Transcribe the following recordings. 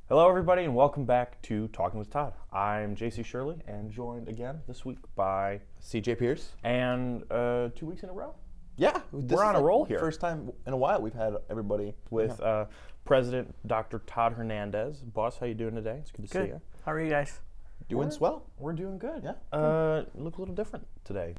Hello, everybody, and welcome back to Talking with Todd. I'm JC Shirley, and joined again this week by CJ Pierce. and 2 weeks in a row Yeah, We're on a roll here. First time in a while we've had everybody with President Dr. Todd Hernandez. Boss, how you doing today? It's good to see you. How are you guys? doing swell. We're doing good. Yeah. Look a little different today.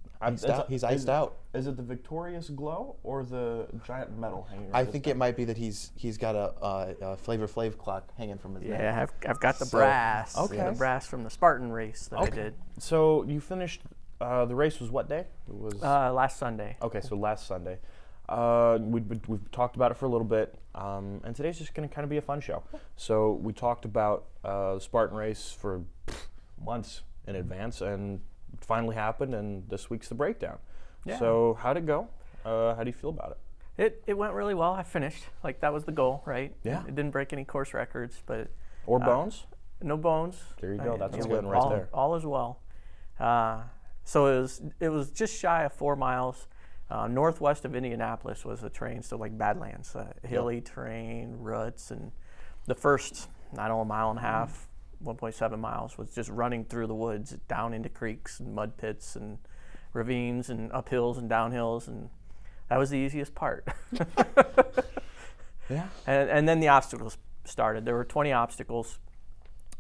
He's iced out. Is it the victorious glow or the giant medal hanging? I think it might be that he's got a Flavor Flav clock hanging from his neck. Yeah, I've got the brass. okay. The brass from the Spartan race that I did So you finished. The race was what day? It was last Sunday. Okay, so last Sunday. We've talked about it for a little bit, and today's just going to kind of be a fun show. So we talked about the Spartan race for months in advance, and it finally happened, and this week's the breakdown. Yeah. So how'd it go? How do you feel about it? It went really well. I finished. Like, that was the goal, right? Yeah. It didn't break any course records, but Or bones? no bones. There you go. That's a you know, win right there. All is well. So it was just shy of 4 miles. Northwest of Indianapolis was the terrain, so like Badlands, hilly terrain, ruts, and the first, I don't know, mile and a half, 1.7 miles was just running through the woods, down into creeks and mud pits and ravines and uphills and downhills, and that was the easiest part. Yeah. And then the obstacles started. There were 20 obstacles.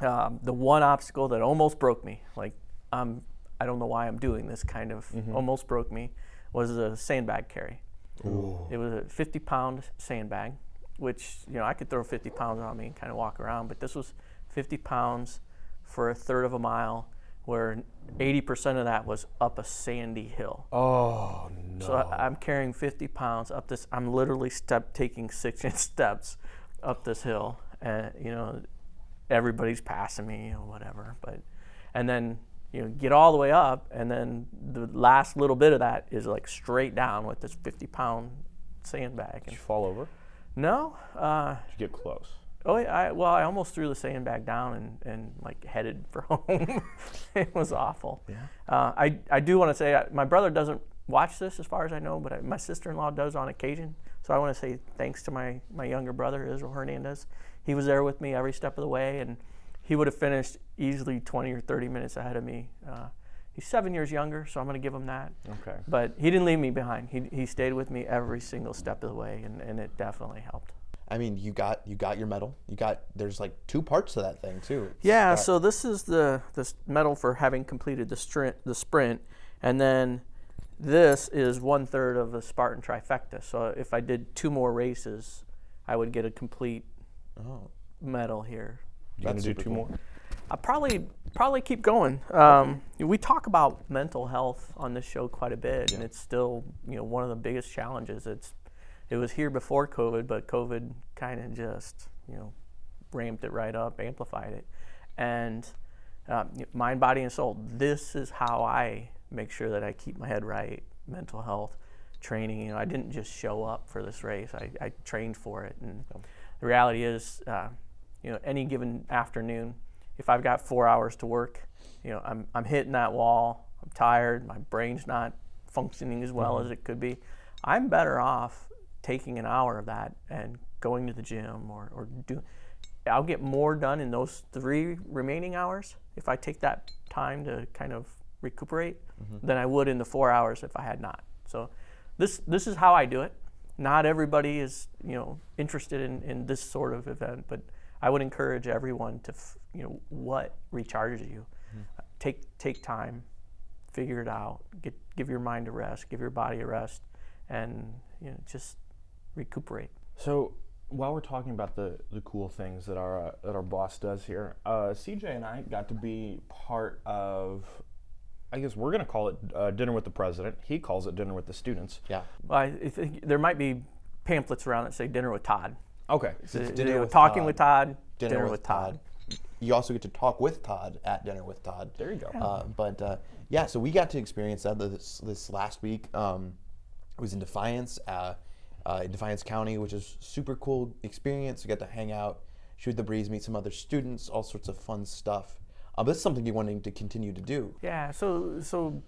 The one obstacle that almost broke me, like I don't know why I'm doing this, kind of almost broke me, was a sandbag carry. Ooh. It was a 50-pound sandbag, which, you know, I could throw 50 pounds on me and kind of walk around, but this was 50 pounds for a third of a mile, where 80% of that was up a sandy hill. Oh, no. So I'm carrying 50 pounds up this. I'm literally taking 6-inch steps up this hill, and you know, everybody's passing me or whatever. And then you know, get all the way up, and then the last little bit of that is like straight down with this 50-pound sandbag. Did you fall over? No. Did you get close? Oh, yeah, I almost threw the sandbag down and like headed for home. It was awful. Yeah. I do want to say, my brother doesn't watch this as far as I know, but my sister-in-law does on occasion. So I want to say thanks to my younger brother, Israel Hernandez. He was there with me every step of the way, and he would have finished easily 20 or 30 minutes ahead of me. He's 7 years younger, so I'm going to give him that. Okay. But he didn't leave me behind. He stayed with me every single step of the way, and it definitely helped. I mean, you got your medal. There's like 2 parts to that thing too. So this is the medal for having completed the sprint, and then this is 1/3 of the Spartan trifecta. So if I did 2 more races, I would get a complete medal here. You gonna do 2 more? I'll probably keep going. We talk about mental health on this show quite a bit, and it's still, you know, one of the biggest challenges. It was here before COVID, but COVID kind of just, you know, ramped it right up, amplified it. And mind, body, and soul, this is how I make sure that I keep my head right. Mental health, training, you know, I didn't just show up for this race. I trained for it. And the reality is, you know, any given afternoon, if I've got 4 hours to work, you know, I'm hitting that wall, I'm tired, my brain's not functioning as well as it could be, I'm better off taking an hour of that and going to the gym I'll get more done in those 3 remaining hours if I take that time to kind of recuperate than I would in the 4 hours if I had not. So this is how I do it. Not everybody is, you know, interested in this sort of event, but I would encourage everyone to, you know, what recharges you. Take time, figure it out, give your mind a rest, give your body a rest, and, you know, just recuperate. So while we're talking about the cool things that our boss does here, CJ and I got to be part of, I guess we're going to call it Dinner with the President. He calls it Dinner with the Students. Yeah. Well, I think there might be pamphlets around that say Dinner with Todd. Okay. So it's You know, with talking Todd, with Todd, dinner with Todd. You also get to talk with Todd at Dinner with Todd. There you go. Yeah, so we got to experience that this last week. It was in Defiance, in Defiance County, which is super cool experience. We got to hang out, shoot the breeze, meet some other students, all sorts of fun stuff. This is something you're wanting to continue to do. Yeah. So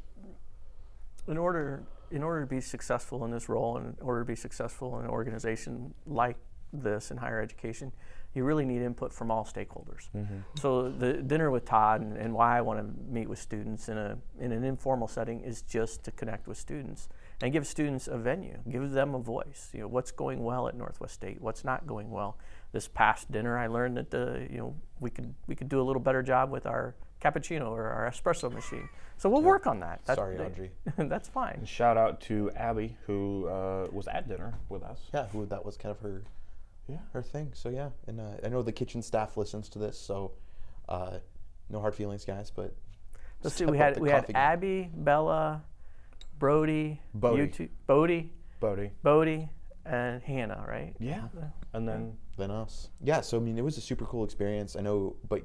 in order to be successful in this role, and in order to be successful in an organization like this in higher education, you really need input from all stakeholders. So the dinner with Todd and why I want to meet with students in an informal setting is just to connect with students and give students a venue, give them a voice. What's going well at Northwest State, what's not going well. This past dinner, I learned that we could do a little better job with our cappuccino or our espresso machine. So we'll work on that. Sorry, Audrey. That's fine. And shout out to Abby, who was at dinner with us. Yeah, that was kind of her thing. So yeah, and I know the kitchen staff listens to this, so no hard feelings, guys. But let's see, we had Abby, Bella, Bodie, and Hannah, right? Yeah. And then us. Yeah. So I mean, it was a super cool experience. I know, but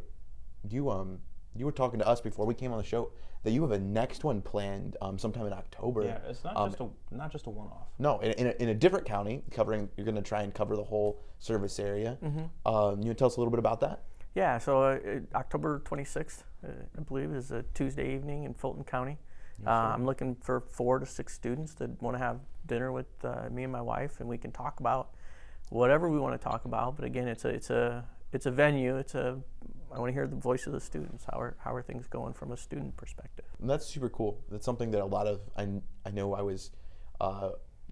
you were talking to us before we came on the show that you have a next one planned sometime in October. Yeah, it's not just a one-off. No, in a different county, you're going to try and cover the whole service area. You want to tell us a little bit about that? Yeah, so October 26th, I believe, is a Tuesday evening in Fulton County. Yes, I'm looking for 4 to 6 students that want to have dinner with me and my wife, and we can talk about whatever we want to talk about. But again, it's a venue. I want to hear the voice of the students. How are things going from a student perspective? And that's super cool. That's something that a lot of I know. I was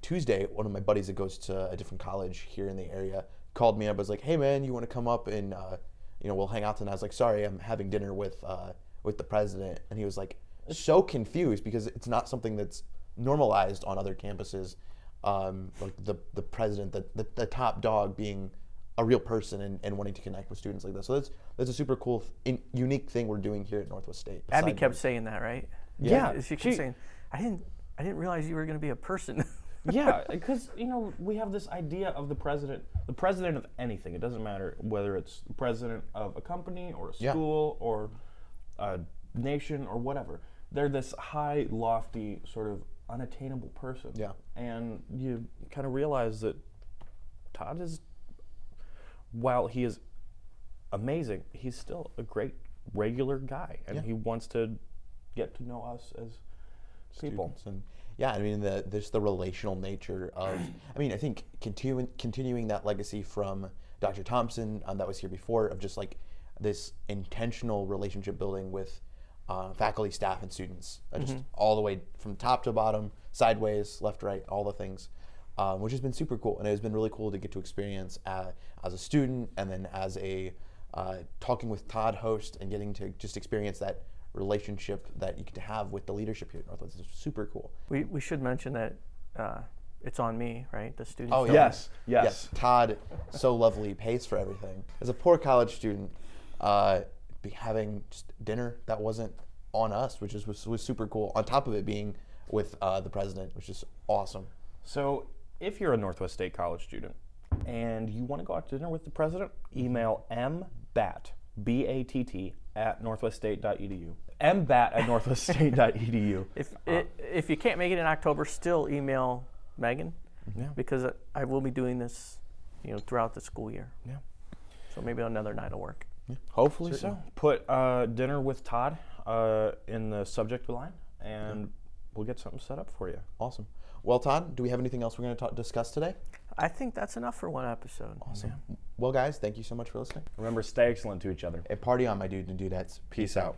Tuesday. One of my buddies that goes to a different college here in the area called me up. I was like, "Hey man, you want to come up and we'll hang out tonight?" I was like, "Sorry, I'm having dinner with the president," and he was like so confused because it's not something that's normalized on other campuses. Like the president, the top dog being a real person and wanting to connect with students like this. So that's a super cool, unique thing we're doing here at Northwest State. Abby kept saying that, right? Yeah. She kept saying, I didn't realize you were going to be a person. Yeah, because we have this idea of the president of anything. It doesn't matter whether it's the president of a company or a school or a nation or whatever. They're this high, lofty, sort of unattainable person. Yeah. And you kind of realize that Todd is, while he is amazing, he's still a great regular guy, and he wants to get to know us as people. And I mean, there's the relational nature of. I mean, I think continuing that legacy from Dr. Thompson that was here before, of just like this intentional relationship building with faculty, staff, and students, just all the way from top to bottom, sideways, left, right, all the things. Which has been super cool, and it has been really cool to get to experience as a student, and then as a talking with Todd host, and getting to just experience that relationship that you get to have with the leadership here at Northwest. It's super cool. We should mention that it's on me, right? The students. Oh yes. Todd, so lovely, pays for everything. As a poor college student, be having just dinner that wasn't on us, which was super cool. On top of it being with the president, which is awesome. So if you're a Northwest State College student and you want to go out to dinner with the president, email mbatt, B-A-T-T, at northweststate.edu. mbatt at northweststate.edu. If you can't make it in October, still email Megan, because I will be doing this throughout the school year. Yeah. So maybe another night will work. Yeah. Hopefully so. Put dinner with Todd in the subject line, and we'll get something set up for you. Awesome. Well, Todd, do we have anything else we're going to discuss today? I think that's enough for one episode. Awesome. Yeah. Well, guys, thank you so much for listening. Remember, stay excellent to each other. And party on, my dude and dudettes. Peace out.